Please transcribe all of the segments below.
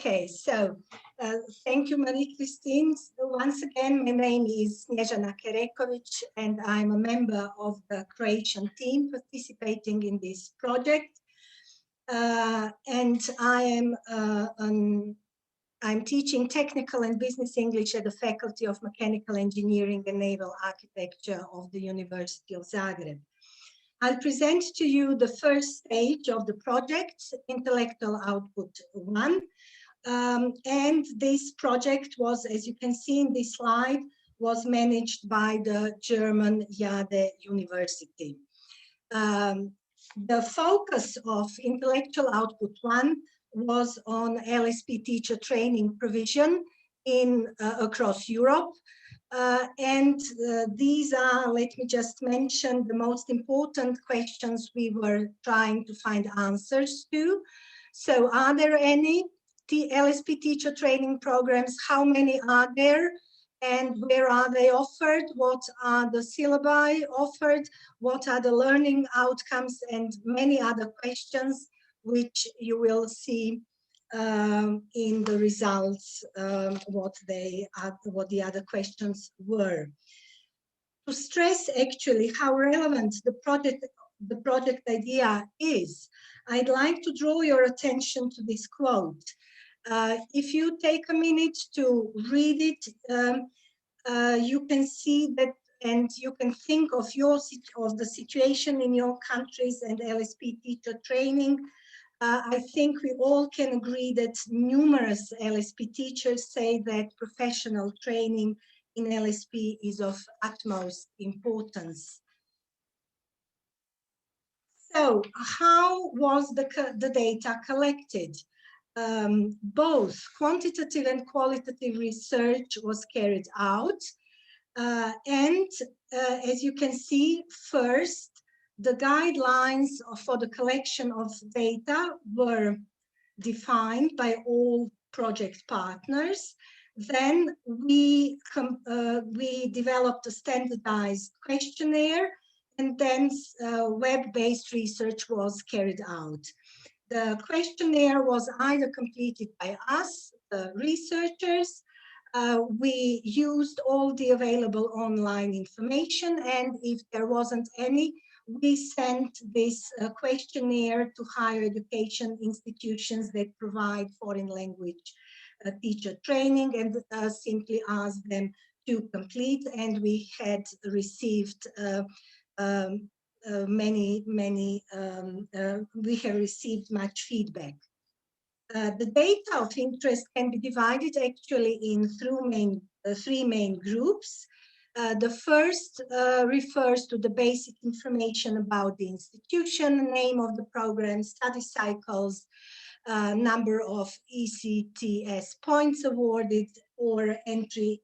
Okay, so thank you, Marie-Christine. Once again, my name is Snježana Kereković, and I'm a member of the Croatian team participating in this project. And I'm teaching technical and business English at the Faculty of Mechanical Engineering and Naval Architecture of the University of Zagreb. I'll present to you the first stage of the project, Intellectual Output 1. And this project was, as you can see in this slide, was managed by the German Jade University. The focus of Intellectual Output 1 was on LSP teacher training provision across Europe. These are, let me just mention, the most important questions we were trying to find answers to. So are there any LSP teacher training programs? How many are there? And where are they offered? What are the syllabi offered? What are the learning outcomes? And many other questions which you will see in the results, what the other questions were. To stress actually how relevant the project idea is, I'd like to draw your attention to this quote. If you take a minute to read it, you can see that, and you can think of the situation in your countries and LSP teacher training. I think we all can agree that numerous LSP teachers say that professional training in LSP is of utmost importance. So how was the data collected? Both quantitative and qualitative research was carried out. As you can see, first, the guidelines for the collection of data were defined by all project partners. Then we developed a standardized questionnaire, and then web-based research was carried out. The questionnaire was either completed by us, the researchers. We used all the available online information, and if there wasn't any, we sent this questionnaire to higher education institutions that provide foreign language teacher training, and simply asked them to complete, and we had received we have received much feedback. The data of interest can be divided actually in three main groups. The first refers to the basic information about the institution, name of the program, study cycles, number of ECTS points awarded, or entry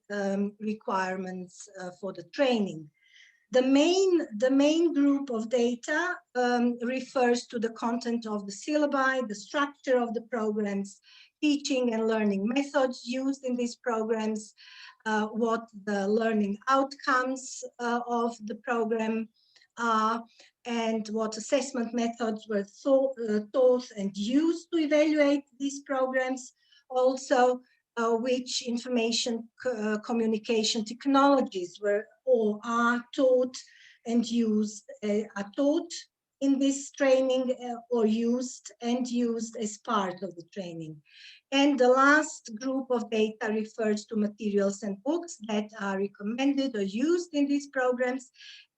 requirements for the training. The main group of data refers to the content of the syllabi, the structure of the programs, teaching and learning methods used in these programs, what the learning outcomes of the program are, and what assessment methods were taught and used to evaluate these programs. Also, which information communication technologies were or are taught and used, are taught in this training or used as part of the training. And the last group of data refers to materials and books that are recommended or used in these programs,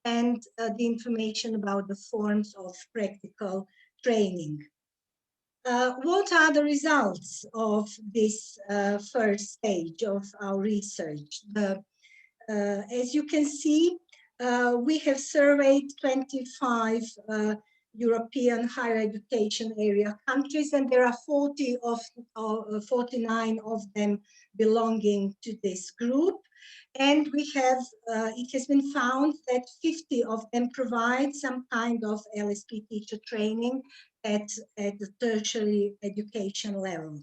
and the information about the forms of practical training. What are the results of this first stage of our research? As you can see, we have surveyed 25 European higher education area countries, and there are 49 of them belonging to this group. And we have, it has been found that 50 of them provide some kind of LSP teacher training at the tertiary education level.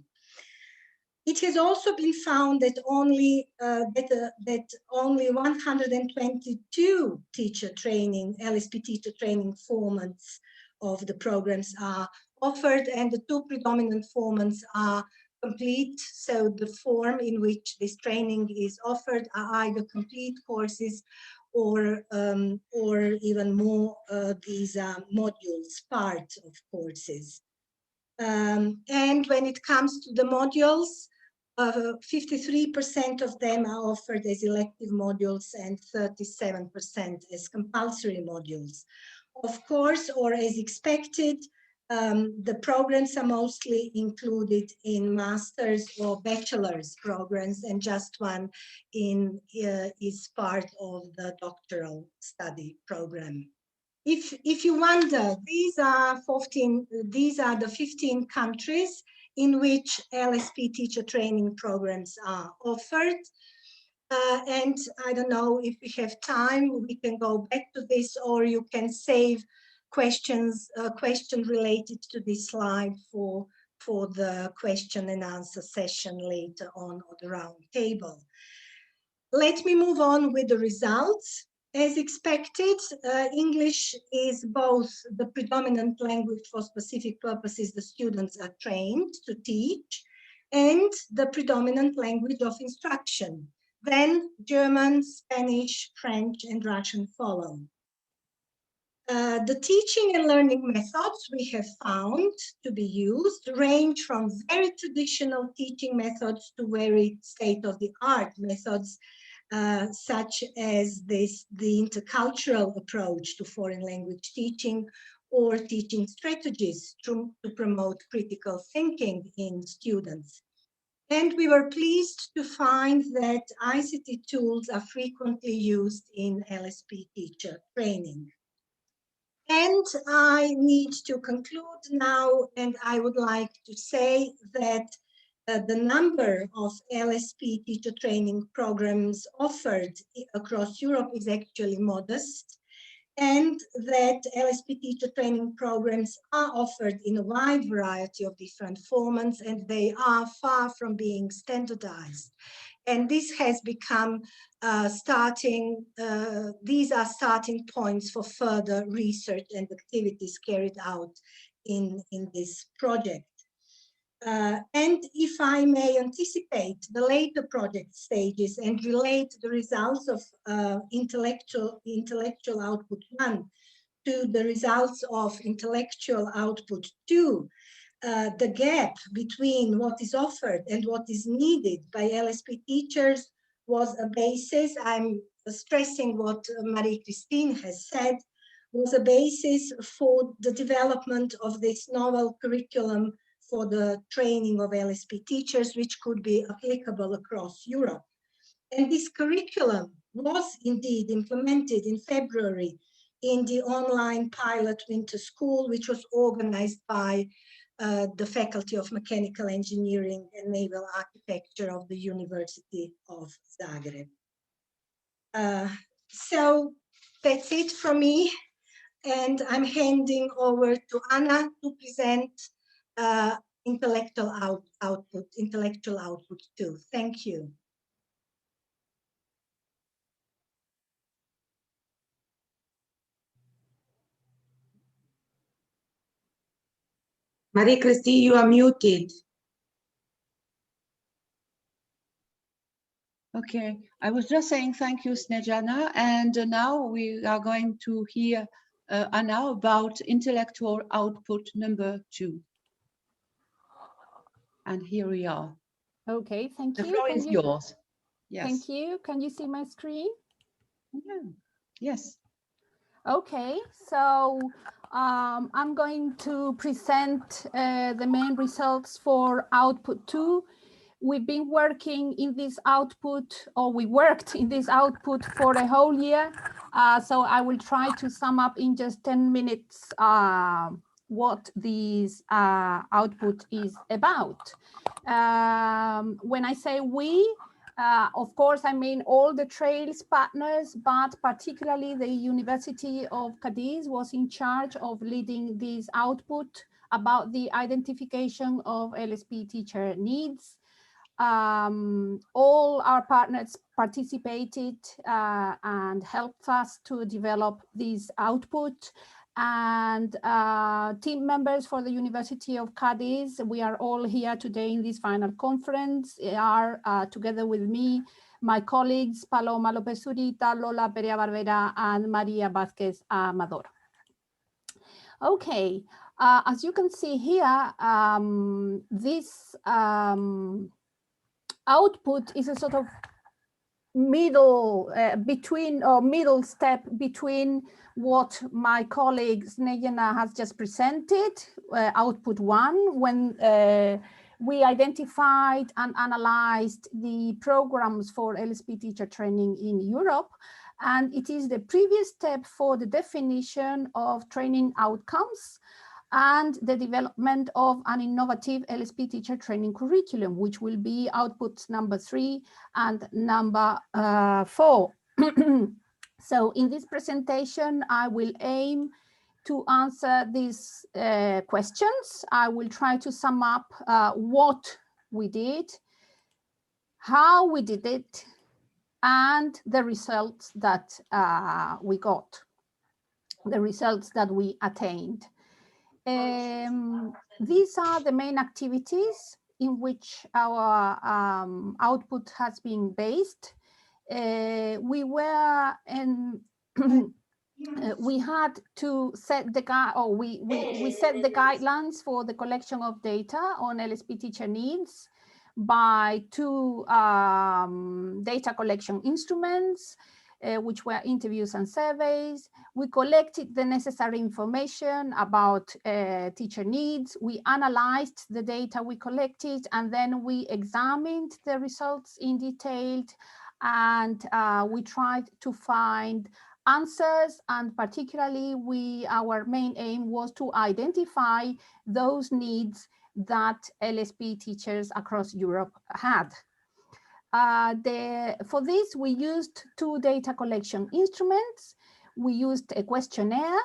It has also been found that only 122 teacher training, LSP teacher training formats of the programs are offered, and the two predominant formats are complete, so the form in which this training is offered are either complete courses or even more, these are modules, part of courses. And when it comes to the modules, 53% of them are offered as elective modules and 37% as compulsory modules. Of course, or as expected, the programs are mostly included in master's or bachelor's programs, and just one is part of the doctoral study program. If you wonder, these are the 15 countries in which LSP teacher training programs are offered. And I don't know if we have time, we can go back to this, or you can save questions related to this slide for the question and answer session later on the round table. Let me move on with the results. As expected, English is both the predominant language for specific purposes the students are trained to teach, and the predominant language of instruction. Then German, Spanish, French, and Russian follow. The teaching and learning methods we have found to be used range from very traditional teaching methods to very state-of-the-art methods, such as the intercultural approach to foreign language teaching, or teaching strategies to promote critical thinking in students. And we were pleased to find that ICT tools are frequently used in LSP teacher training. And I need to conclude now, and I would like to say that the number of LSP teacher training programs offered across Europe is actually modest, and that LSP teacher training programs are offered in a wide variety of different formats, and they are far from being standardized. And this has become these are starting points for further research and activities carried out in this project. And if I may anticipate the later project stages and relate the results of intellectual output 1 to the results of intellectual output 2, the gap between what is offered and what is needed by LSP teachers was a basis, I'm stressing what Marie-Christine has said, was a basis for the development of this novel curriculum for the training of LSP teachers, which could be applicable across Europe. And this curriculum was indeed implemented in February in the online pilot winter school, which was organized by the Faculty of Mechanical Engineering and Naval Architecture of the University of Zagreb. So that's it from me, and I'm handing over to Anna to present intellectual output 2. Thank you. Marie-Christine, you are muted. Okay, I was just saying thank you, Snejana, and now we are going to hear Anna about intellectual output number 2. And here we are. Okay, thank you. The floor is yours. Yes. Thank you. Can you see my screen? Yeah. Yes. Okay, so I'm going to present the main results for output 2. We've been working in this output, or we worked in this output for a whole year. So I will try to sum up in just 10 minutes what this output is about. When I say we, of course, I mean all the Trails partners, but particularly the University of Cadiz was in charge of leading this output about the identification of LSP teacher needs. All our partners participated and helped us to develop this output. and team members for the University of Cadiz. We are all here today in this final conference. Are together with me, my colleagues Paloma López Zurita, Lola Perea Barbera, and Maria Vázquez Amador. Okay, as you can see here, this output is a sort of middle middle step between what my colleague Snejana has just presented, output 1, when we identified and analyzed the programs for LSP teacher training in Europe. And it is the previous step for the definition of training outcomes and the development of an innovative LSP teacher training curriculum, which will be outputs number 3 and number 4. So in this presentation, I will aim to answer these questions. I will try to sum up what we did, how we did it, and the results that we got, the results that we attained. These are the main activities in which our output has been based. We were in we had to set the we set the guidelines for the collection of data on LSP teacher needs by 2 data collection instruments, which were interviews and surveys. We collected the necessary information about teacher needs. We analyzed the data we collected, and then we examined the results in detail, and we tried to find answers, and particularly our main aim was to identify those needs that LSP teachers across Europe had. For this, we used 2 data collection instruments. We used a questionnaire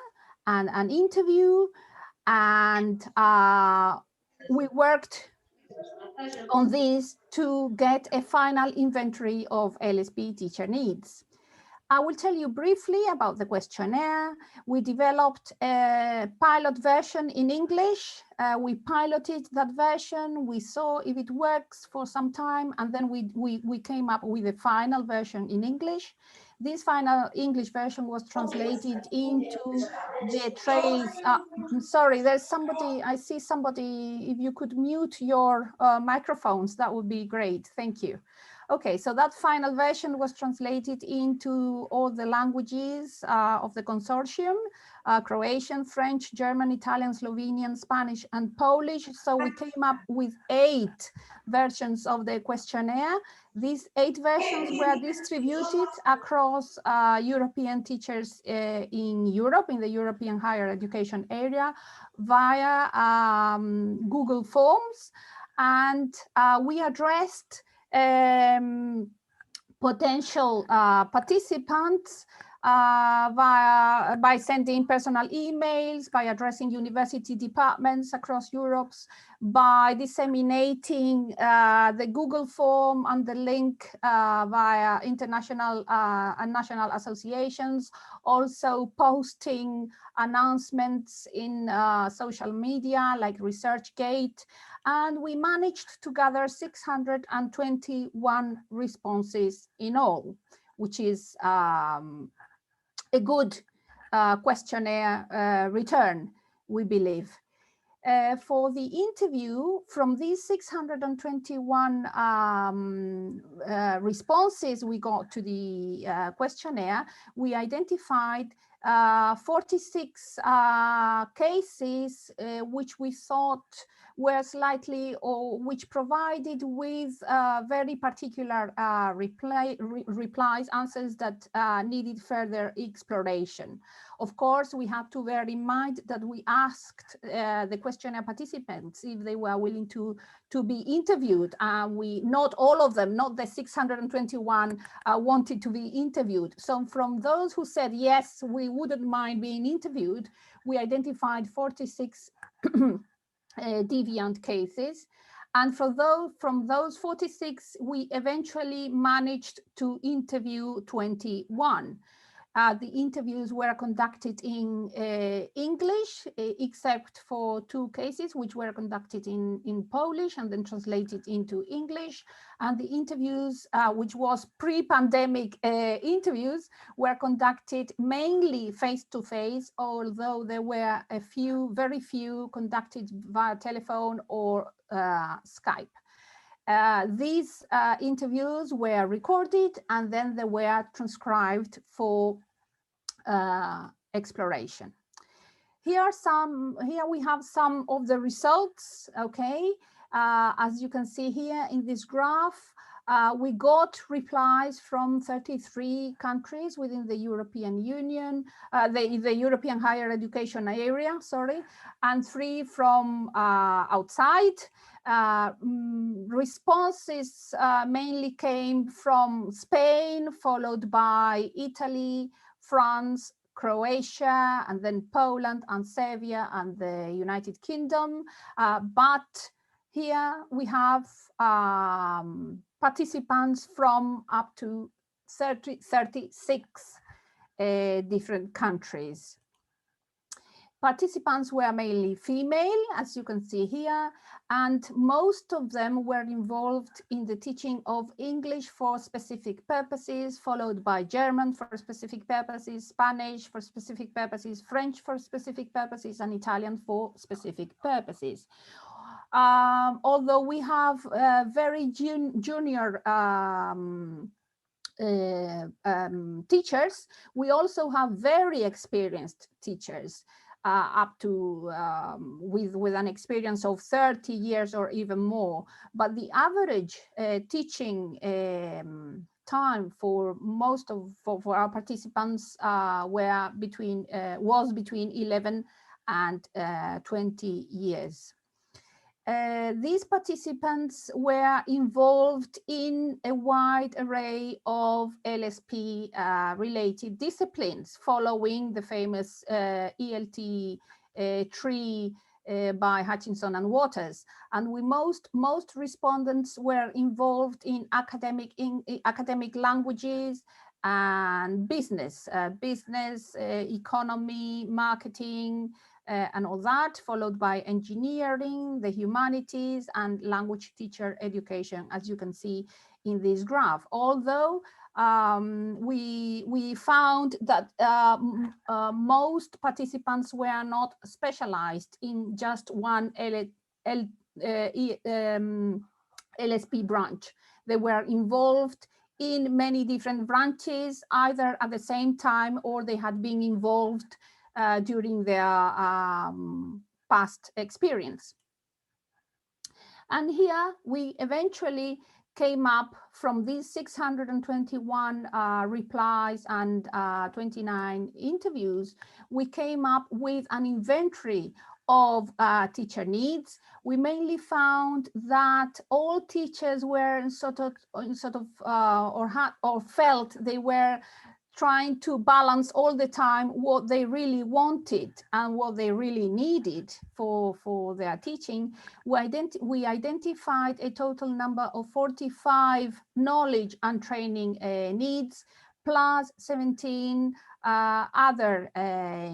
and an interview, and we worked on this to get a final inventory of LSP teacher needs. I will tell you briefly about the questionnaire. We developed a pilot version in English. We piloted that version. We saw if it works for some time, and then we came up with a final version in English. This final English version was translated into the trays. I'm sorry, there's somebody, I see somebody, if you could mute your microphones, that would be great, thank you. Okay, so that final version was translated into all the languages of the consortium, Croatian, French, German, Italian, Slovenian, Spanish, and Polish. So we came up with 8 versions of the questionnaire. These 8 versions were distributed across European teachers in Europe, in the European higher education area, via Google Forms. And we addressed potential participants by sending personal emails, by addressing university departments across Europe, by disseminating the Google form and the link via international and national associations, also posting announcements in social media like ResearchGate. And we managed to gather 621 responses in all, which is a good questionnaire return, we believe. For the interview, from these 621 responses we got to the questionnaire, we identified 46 cases which we thought were slightly, or which provided with very particular replies, answers that needed further exploration. Of course, we have to bear in mind that we asked the questionnaire participants if they were willing to be interviewed. Not all of them, not the 621 wanted to be interviewed. So from those who said, yes, we wouldn't mind being interviewed, we identified 46 deviant cases. And from those 46, we eventually managed to interview 21. The interviews were conducted in English, except for 2 cases, which were conducted in Polish and then translated into English. And the interviews, which was pre-pandemic interviews, were conducted mainly face-to-face, although there were a few, very few, conducted via telephone or Skype. These interviews were recorded and then they were transcribed for exploration. Here we have some of the results, okay? As you can see here in this graph, we got replies from 33 countries within the European Union, the European higher education area, sorry, and 3 from outside. Responses mainly came from Spain, followed by Italy, France, Croatia, and then Poland and Serbia and the United Kingdom. But here we have participants from up to 36 different countries. Participants were mainly female, as you can see here, and most of them were involved in the teaching of English for specific purposes, followed by German for specific purposes, Spanish for specific purposes, French for specific purposes, and Italian for specific purposes. Although we have very junior teachers, we also have very experienced teachers. Up to with an experience of 30 years or even more, but the average teaching time for most of for our participants was between 11 and 20 years. These participants were involved in a wide array of LSP related disciplines, following the famous ELT tree by Hutchinson and Waters. And most respondents were involved in academic languages and business, economy, marketing, and all that, followed by engineering, the humanities, and language teacher education, as you can see in this graph. Although we found that most participants were not specialized in just one LSP branch. They were involved in many different branches, either at the same time or they had been involved during their past experience. And here we eventually came up from these 621 replies and 29 interviews, we came up with an inventory of teacher needs. We mainly found that all teachers were or felt they were trying to balance all the time what they really wanted and what they really needed for their teaching. We identified a total number of 45 knowledge and training needs, plus 17 other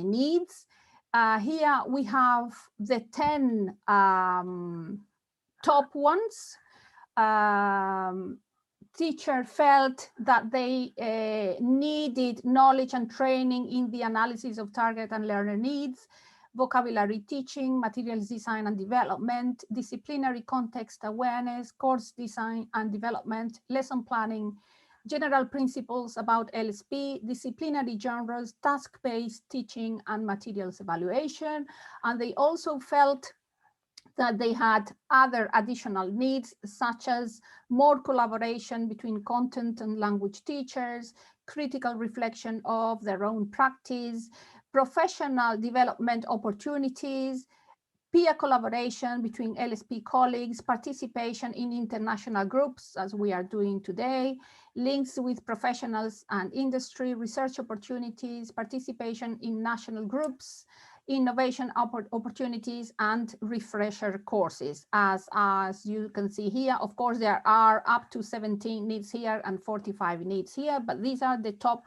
needs. Here we have the 10 top ones. Teacher felt that they needed knowledge and training in the analysis of target and learner needs, vocabulary teaching, materials design and development, disciplinary context awareness, course design and development, lesson planning, general principles about LSP, disciplinary genres, task-based teaching and materials evaluation. And they also felt that they had other additional needs, such as more collaboration between content and language teachers, critical reflection of their own practice, professional development opportunities, peer collaboration between LSP colleagues, participation in international groups, as we are doing today, links with professionals and industry, research opportunities, participation in national groups, innovation opportunities, and refresher courses. As you can see here, of course, there are up to 17 needs here and 45 needs here, but these are the top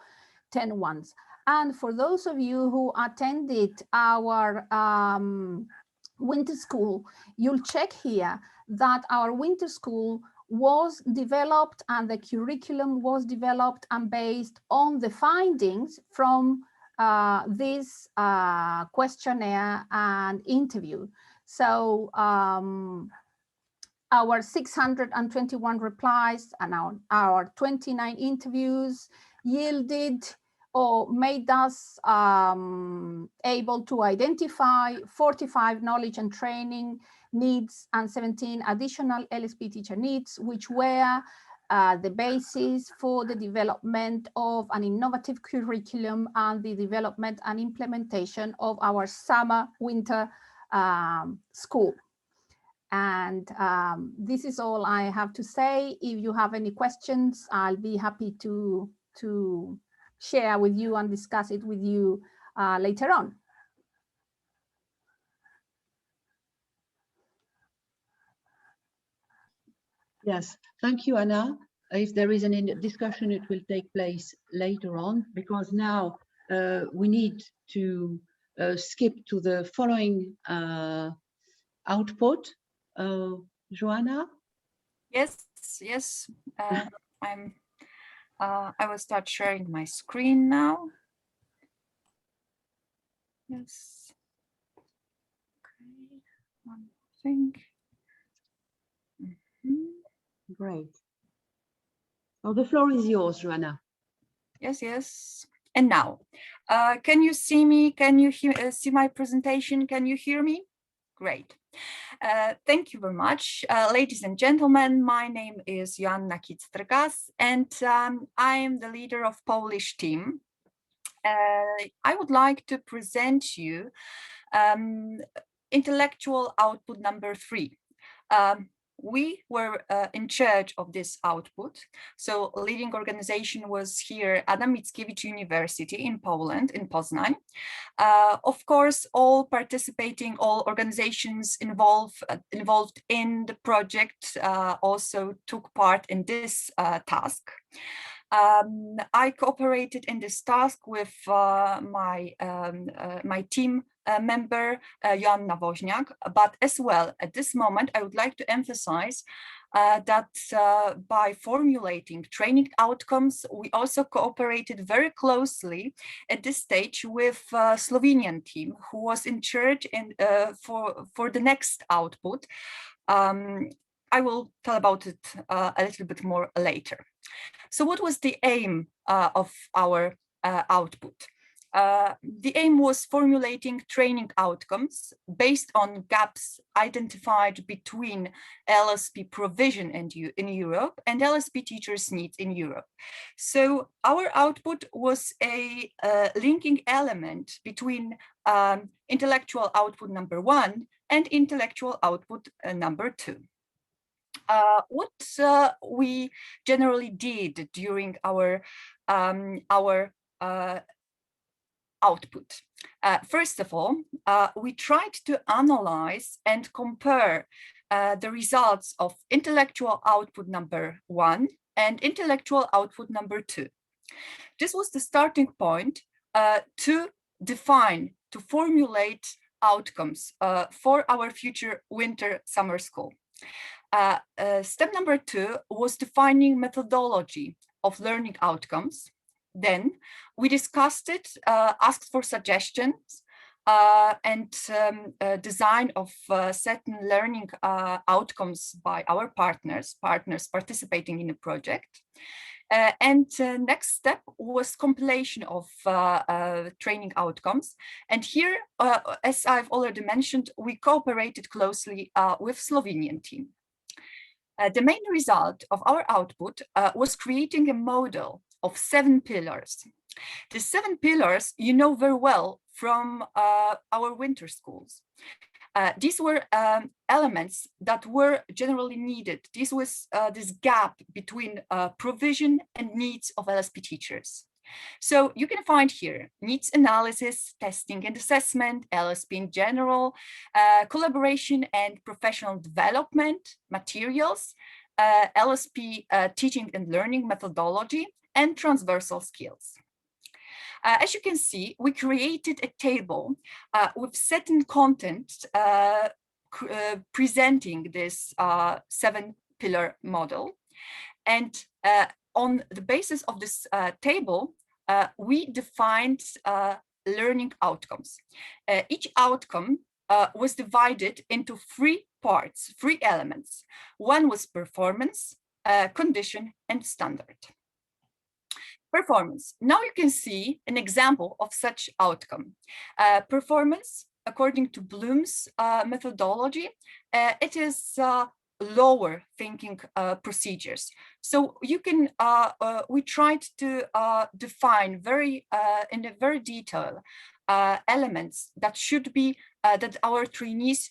10 ones. And for those of you who attended our winter school, you'll check here that our winter school was developed and the curriculum was developed and based on the findings from this questionnaire and interview. So our 621 replies and our 29 interviews yielded or made us able to identify 45 knowledge and training needs and 17 additional LSP teacher needs, which were the basis for the development of an innovative curriculum and the development and implementation of our summer-winter school. And this is all I have to say. If you have any questions, I'll be happy to share with you and discuss it with you later on. Yes, thank you, Anna. If there is any discussion, it will take place later on, because now we need to skip to the following output. Joanna? Yes. I will start sharing my screen now. Yes. Okay. One thing. Great. Well, the floor is yours, Joanna. Yes. And now, can you see me? Can you see my presentation? Can you hear me? Great. Thank you very much. Ladies and gentlemen, my name is Joanna Kic-Strgas, and I am the leader of Polish team. I would like to present you intellectual output number 3. We were in charge of this output. So leading organization was here Adam Mickiewicz University in Poland, in Poznań. Of course, all organizations involved in the project also took part in this task. I cooperated in this task with my team member, Joanna Woźniak, but as well, at this moment, I would like to emphasize that by formulating training outcomes, we also cooperated very closely at this stage with Slovenian team, who was in charge for the next output. I will tell about it a little bit more later. So what was the aim of our output? The aim was formulating training outcomes based on gaps identified between LSP provision in Europe and LSP teachers' needs in Europe. So our output was a linking element between intellectual output number 1 and intellectual output number 2. What we generally did during our output. First of all, we tried to analyze and compare the results of intellectual output number 1 and intellectual output number 2. This was the starting point to define, to formulate outcomes for our future winter-summer school. Step number 2 was defining methodology of learning outcomes. Then we discussed it, asked for suggestions, and design of certain learning outcomes by our partners participating in the project. And next step was compilation of training outcomes. And here, as I've already mentioned, we cooperated closely with Slovenian team. The main result of our output was creating a model of 7 pillars. The 7 pillars you know very well from our winter schools. These were elements that were generally needed. This was this gap between provision and needs of LSP teachers. So you can find here needs analysis, testing and assessment, LSP in general, collaboration and professional development, materials, LSP teaching and learning methodology, and transversal skills. As you can see, we created a table with certain content presenting this 7-pillar model. And on the basis of this table, we defined learning outcomes. Each outcome was divided into 3 parts, 3 elements. One was performance, condition, and standard. Performance. Now you can see an example of such outcome. Performance, according to Bloom's methodology, it is lower thinking procedures. So you can, we tried to define in a very detail elements that should be, that our trainees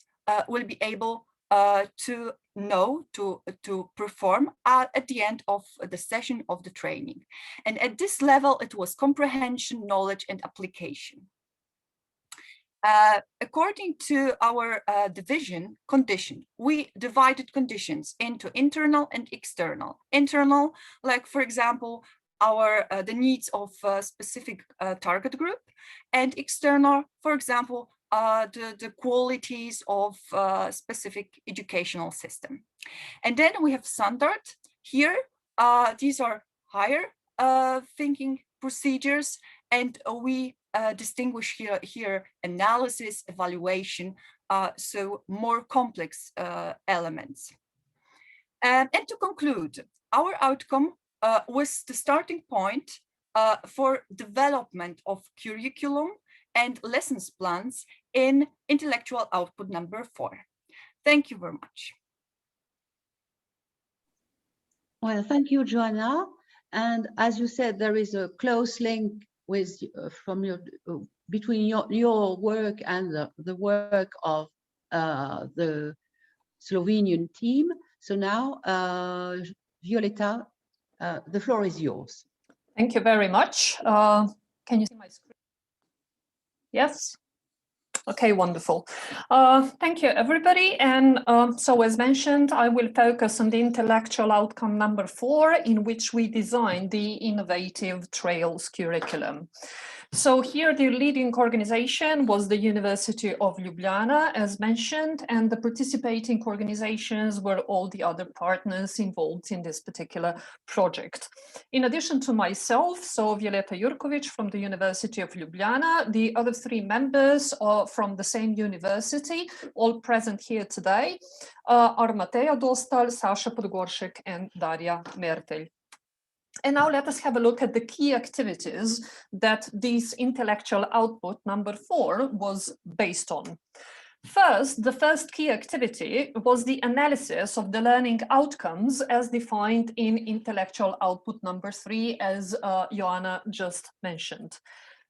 will be able to know, to perform at the end of the session of the training. And at this level, it was comprehension, knowledge, and application. According to our division, condition, we divided conditions into internal and external. Internal, like for example, the needs of a specific target group, and external, for example, the qualities of specific educational system. And then we have standard. Here, these are higher thinking procedures, and we distinguish here analysis, evaluation, so more complex elements. And to conclude, our outcome was the starting point for development of curriculum and lessons plans in intellectual output number 4. Thank you very much. Well, thank you, Joanna. And as you said, there is a close link with between your work and the work of the Slovenian team. So now, Violeta, the floor is yours. Thank you very much. Can you see my screen? Yes. Okay, wonderful. Thank you, everybody. And so as mentioned, I will focus on the intellectual outcome number 4, in which we designed the innovative Trails curriculum. So here the leading organization was the University of Ljubljana, as mentioned, and the participating organizations were all the other partners involved in this particular project. In addition to myself, so Violeta Jurkovic from the University of Ljubljana, the other 3 members are from the same university, all present here today, are Mateja Dostal, Sasha Podgoršek, and Darja Mertelj. And now let us have a look at the key activities that this intellectual output number 4 was based on. First, the first key activity was the analysis of the learning outcomes as defined in intellectual output number 3, as Joanna just mentioned.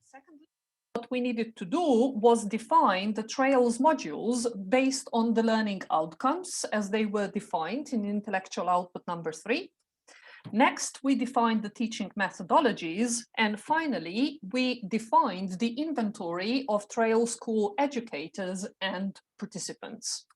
Secondly, what we needed to do was define the Trails modules based on the learning outcomes as they were defined in intellectual output number 3. Next, we defined the teaching methodologies, and finally, we defined the inventory of Trail School educators and participants.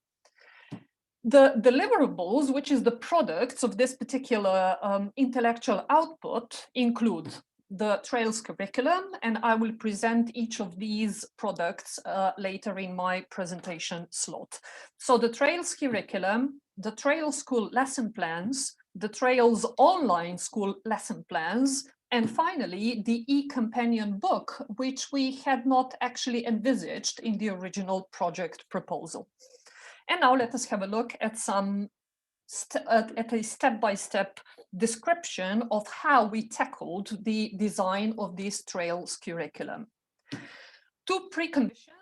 The deliverables, which is the products of this particular intellectual output, include the Trails curriculum, and I will present each of these products later in my presentation slot. So the Trails curriculum, the Trail School lesson plans, the Trails online school lesson plans, and finally, the e-companion book, which we had not actually envisaged in the original project proposal. And now let us have a look at a step-by-step description of how we tackled the design of this Trails curriculum. 2 preconditions.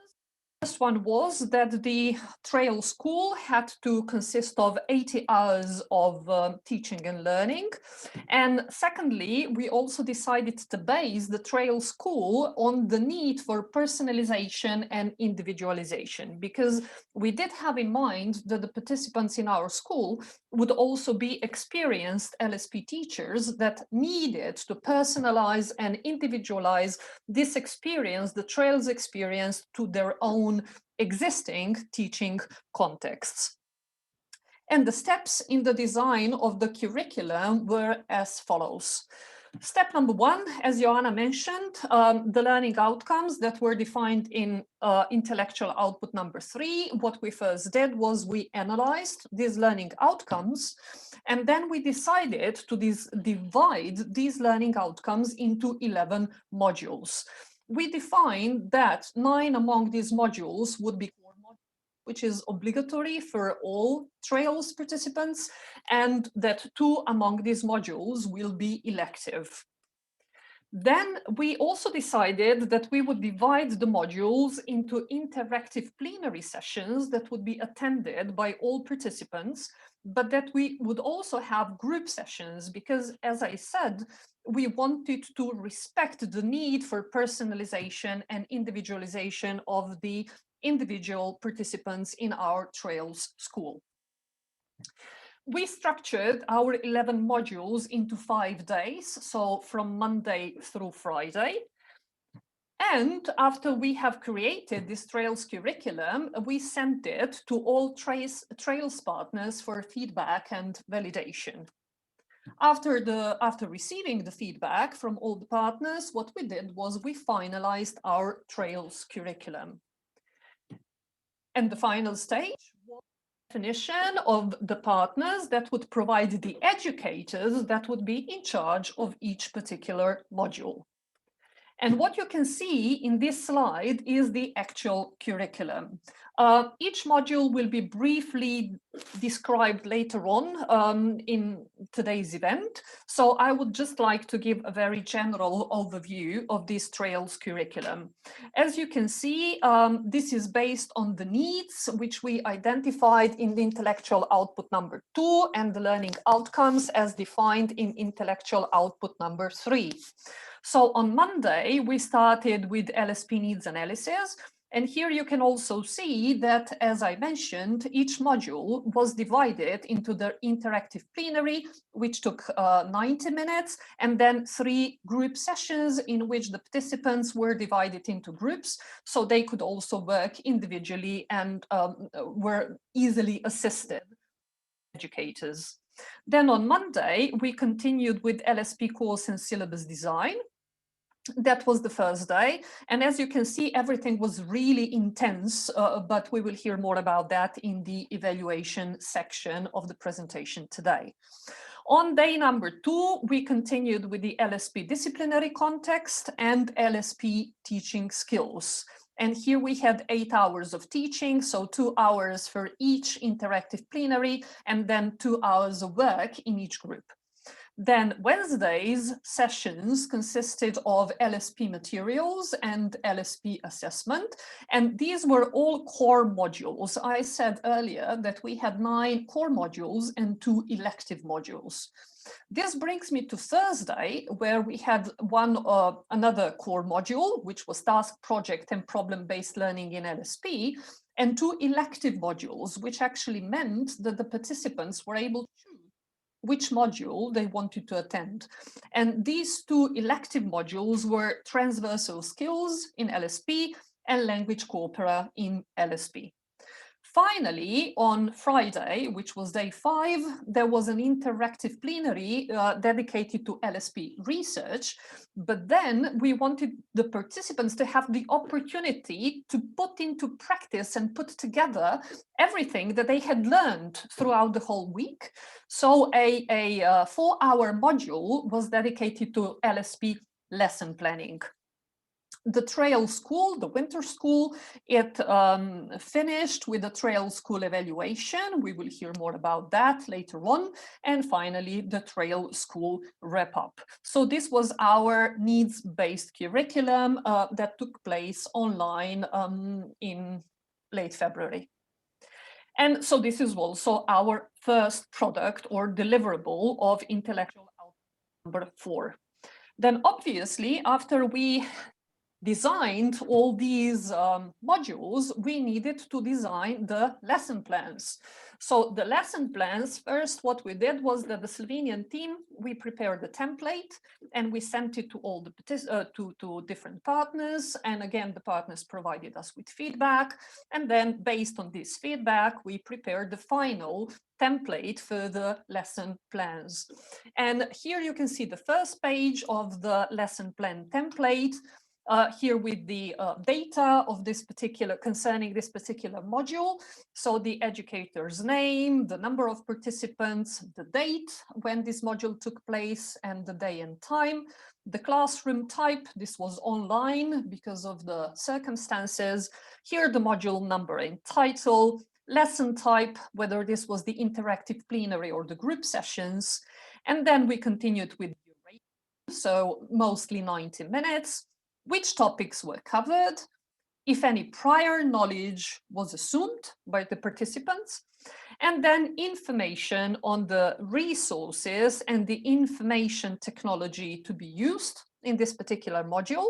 The first one was that the Trail School had to consist of 80 hours of teaching and learning. And secondly, we also decided to base the Trail School on the need for personalization and individualization, because we did have in mind that the participants in our school would also be experienced LSP teachers that needed to personalize and individualize this experience, the Trails experience, to their own existing teaching contexts. And the steps in the design of the curriculum were as follows. Step number one, as Joanna mentioned, the learning outcomes that were defined in intellectual output number 3. What we first did was we analyzed these learning outcomes, and then we decided to divide these learning outcomes into 11 modules. We defined that 9 among these modules would be core modules, which is obligatory for all Trails participants, and that 2 among these modules will be elective. Then we also decided that we would divide the modules into interactive plenary sessions that would be attended by all participants, but that we would also have group sessions because, as I said, we wanted to respect the need for personalization and individualization of the individual participants in our Trails school. We structured our 11 modules into 5 days, so from Monday through Friday. And after we have created this Trails curriculum, we sent it to all Trails partners for feedback and validation. After receiving the feedback from all the partners, what we did was we finalized our Trails curriculum. And the final stage was the definition of the partners that would provide the educators that would be in charge of each particular module. And what you can see in this slide is the actual curriculum. Each module will be briefly described later on in today's event. So I would just like to give a very general overview of this Trails curriculum. As you can see, this is based on the needs which we identified in the intellectual output number 2 and the learning outcomes as defined in intellectual output number 3. So on Monday, we started with LSP needs analysis. And here you can also see that, as I mentioned, each module was divided into the interactive plenary, which took 90 minutes, and then 3 group sessions in which the participants were divided into groups, so they could also work individually and were easily assisted by educators. Then on Monday, we continued with LSP course and syllabus design. That was the first day. And as you can see, everything was really intense, but we will hear more about that in the evaluation section of the presentation today. On day number 2, we continued with the LSP disciplinary context and LSP teaching skills. And here we had 8 hours of teaching, so 2 hours for each interactive plenary, and then 2 hours of work in each group. Then Wednesday's sessions consisted of LSP materials and LSP assessment, and these were all core modules. I said earlier that we had 9 core modules and 2 elective modules. This brings me to Thursday, where we had another core module, which was task, project, and problem-based learning in LSP, and 2 elective modules, which actually meant that the participants were able to choose which module they wanted to attend. And these 2 elective modules were transversal skills in LSP and language corpora in LSP. Finally, on Friday, which was day 5, there was an interactive plenary dedicated to LSP research, but then we wanted the participants to have the opportunity to put into practice and put together everything that they had learned throughout the whole week. So a 4-hour module was dedicated to LSP lesson planning. The Trail School, the winter school, it finished with the Trail School evaluation. We will hear more about that later on. And finally, the Trail School wrap-up. So this was our needs-based curriculum that took place online in late February. And so this is also our first product or deliverable of intellectual output number 4. Then obviously, after we designed all these modules, we needed to design the lesson plans. So the lesson plans, first what we did was that the Slovenian team, we prepared the template and we sent it to all the to different partners. And again, the partners provided us with feedback. And then based on this feedback, we prepared the final template for the lesson plans. And here you can see the first page of the lesson plan template. Here with the data of this particular, concerning this particular module. So the educator's name, the number of participants, the date when this module took place, and the day and time. The classroom type, this was online because of the circumstances. Here the module number and title, lesson type, whether this was the interactive plenary or the group sessions. And then we continued with duration, so mostly 90 minutes. Which topics were covered, if any prior knowledge was assumed by the participants, and then information on the resources and the information technology to be used in this particular module,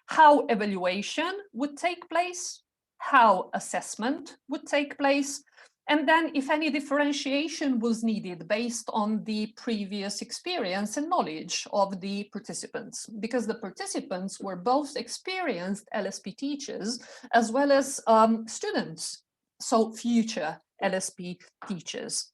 how evaluation would take place, how assessment would take place, and then if any differentiation was needed based on the previous experience and knowledge of the participants, because the participants were both experienced LSP teachers as well as students, so future LSP teachers.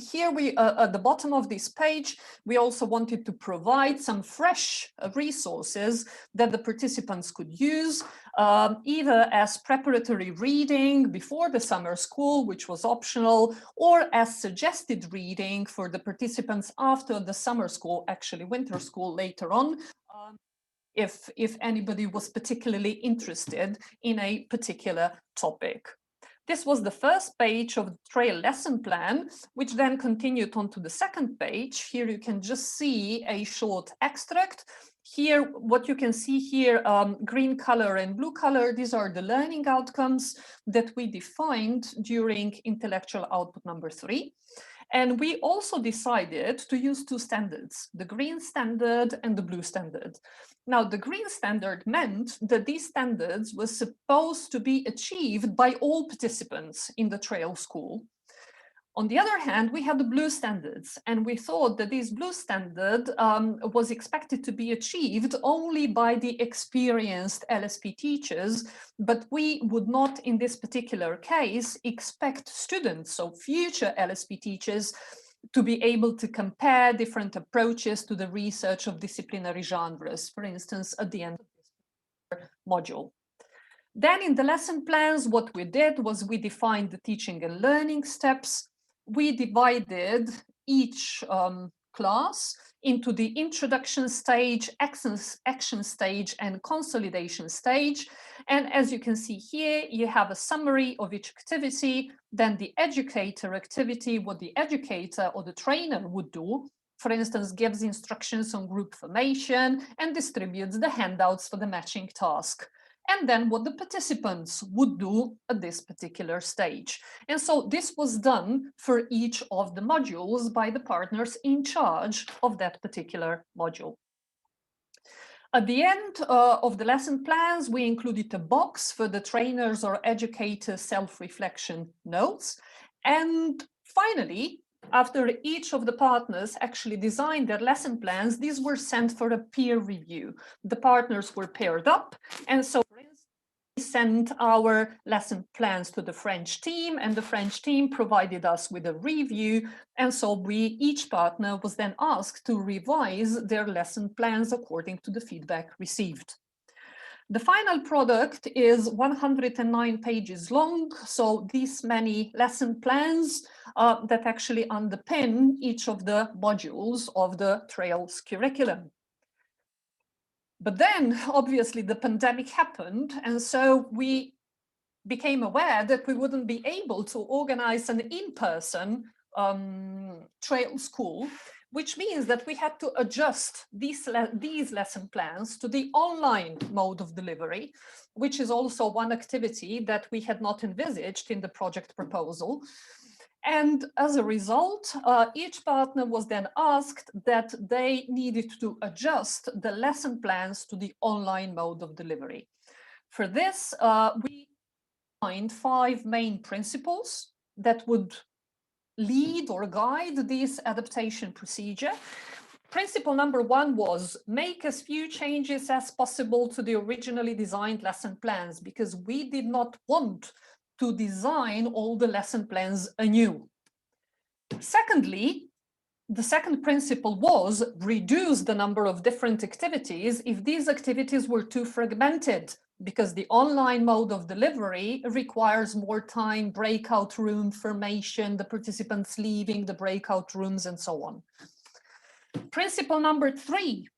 Here we, at the bottom of this page, we also wanted to provide some fresh resources that the participants could use, either as preparatory reading before the summer school, which was optional, or as suggested reading for the participants after the summer school, actually winter school later on, if anybody was particularly interested in a particular topic. This was the first page of the trail lesson plan, which then continued on to the second page. Here you can just see a short extract. Here, what you can see here, green color and blue color, these are the learning outcomes that we defined during intellectual output number 3. And we also decided to use 2 standards, the green standard and the blue standard. Now, the green standard meant that these standards were supposed to be achieved by all participants in the trail school. On the other hand, we had the blue standards, and we thought that this blue standard was expected to be achieved only by the experienced LSP teachers, but we would not, in this particular case, expect students, so future LSP teachers, to be able to compare different approaches to the research of disciplinary genres, for instance, at the end of this module. Then in the lesson plans, what we did was we defined the teaching and learning steps. We divided each class into the introduction stage, action stage, and consolidation stage. And as you can see here, you have a summary of each activity, then the educator activity, what the educator or the trainer would do. For instance, gives instructions on group formation and distributes the handouts for the matching task. And then what the participants would do at this particular stage. And so this was done for each of the modules by the partners in charge of that particular module. At the end of the lesson plans, we included a box for the trainers or educators' self-reflection notes. And finally, after each of the partners actually designed their lesson plans, these were sent for a peer review. The partners were paired up, and so we sent our lesson plans to the French team, and the French team provided us with a review, and so each partner was then asked to revise their lesson plans according to the feedback received. The final product is 109 pages long, so these many lesson plans that actually underpin each of the modules of the Trails curriculum. But then, obviously, the pandemic happened, and so we became aware that we wouldn't be able to organize an in-person trail school, which means that we had to adjust these lesson plans to the online mode of delivery, which is also one activity that we had not envisaged in the project proposal. And as a result, each partner was then asked that they needed to adjust the lesson plans to the online mode of delivery. For this, we defined 5 main principles that would lead or guide this adaptation procedure. Principle number 1 was make as few changes as possible to the originally designed lesson plans, because we did not want to design all the lesson plans anew. Secondly, the second principle was reduce the number of different activities if these activities were too fragmented, because the online mode of delivery requires more time, breakout room formation, the participants leaving the breakout rooms, and so on. Principle number 3,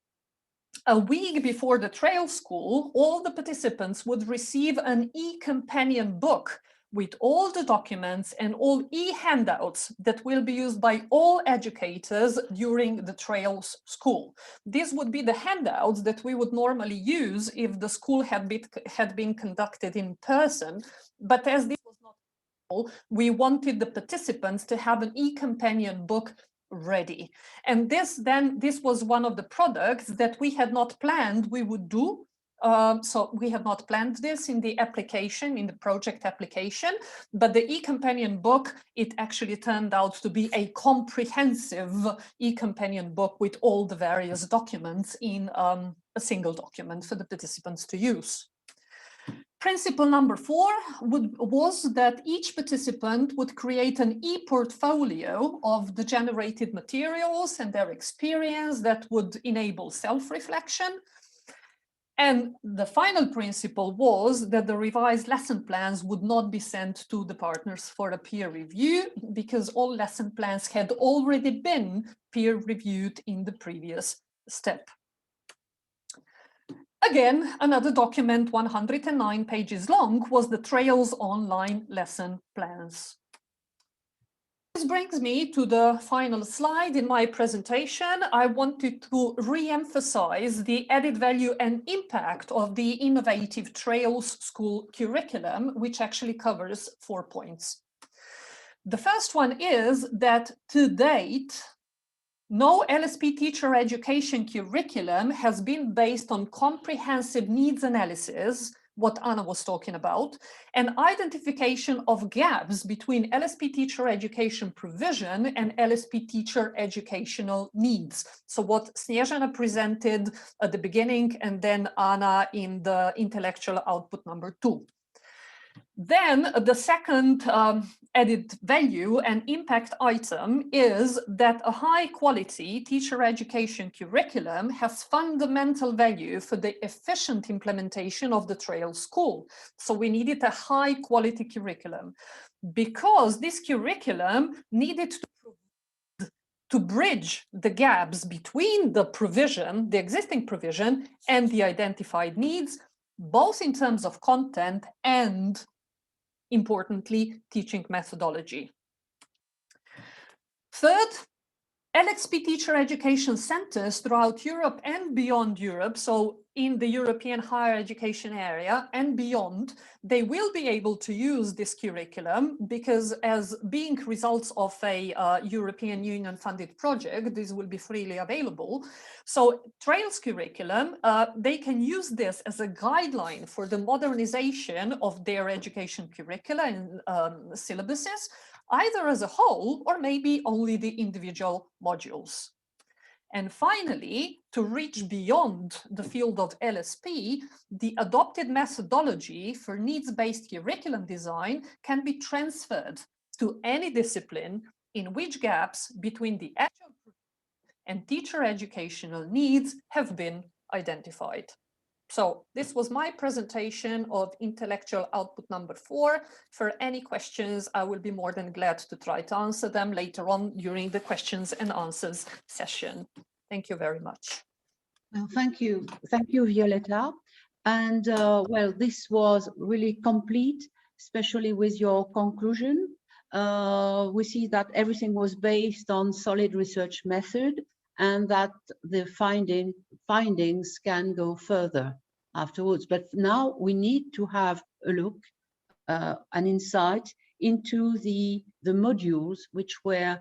a week before the trail school, all the participants would receive an e-companion book with all the documents and all e-handouts that will be used by all educators during the trails school. These would be the handouts that we would normally use if the school had been conducted in person, but as this was not possible, we wanted the participants to have an e-companion book ready. And this was one of the products that we had not planned we would do. So we have not planned this in the application, in the project application, but the e-companion book, it actually turned out to be a comprehensive e-companion book with all the various documents in a single document for the participants to use. Principle number 4 was that each participant would create an e-portfolio of the generated materials and their experience that would enable self-reflection. And the final principle was that the revised lesson plans would not be sent to the partners for a peer review, because all lesson plans had already been peer reviewed in the previous step. Again, another document, 109 pages long, was the Trails online lesson plans. This brings me to the final slide in my presentation. I wanted to re-emphasize the added value and impact of the innovative Trails School curriculum, which actually covers 4 points. The first one is that to date, no LSP teacher education curriculum has been based on comprehensive needs analysis, what Anna was talking about, and identification of gaps between LSP teacher education provision and LSP teacher educational needs. So what Snezhana presented at the beginning, and then Anna in the intellectual output number 2. Then the second added value and impact item is that a high quality teacher education curriculum has fundamental value for the efficient implementation of the Trail School. So we needed a high quality curriculum because this curriculum needed to bridge the gaps between the provision, the existing provision, and the identified needs, both in terms of content and, importantly, teaching methodology. Third, LSP teacher education centers throughout Europe and beyond Europe, so in the European higher education area and beyond, they will be able to use this curriculum because as being results of a European Union funded project, this will be freely available. So Trails curriculum, they can use this as a guideline for the modernization of their education curricula and syllabuses, either as a whole or maybe only the individual modules. And finally, to reach beyond the field of LSP, the adopted methodology for needs-based curriculum design can be transferred to any discipline in which gaps between the actual and teacher educational needs have been identified. So this was my presentation of intellectual output number 4. For any questions, I will be more than glad to try to answer them later on during the questions and answers session. Thank you very much. Well, thank you, Violetta. And well, this was really complete, especially with your conclusion. We see that everything was based on solid research method, and that the findings can go further afterwards. But now we need to have a look, an insight into the modules which were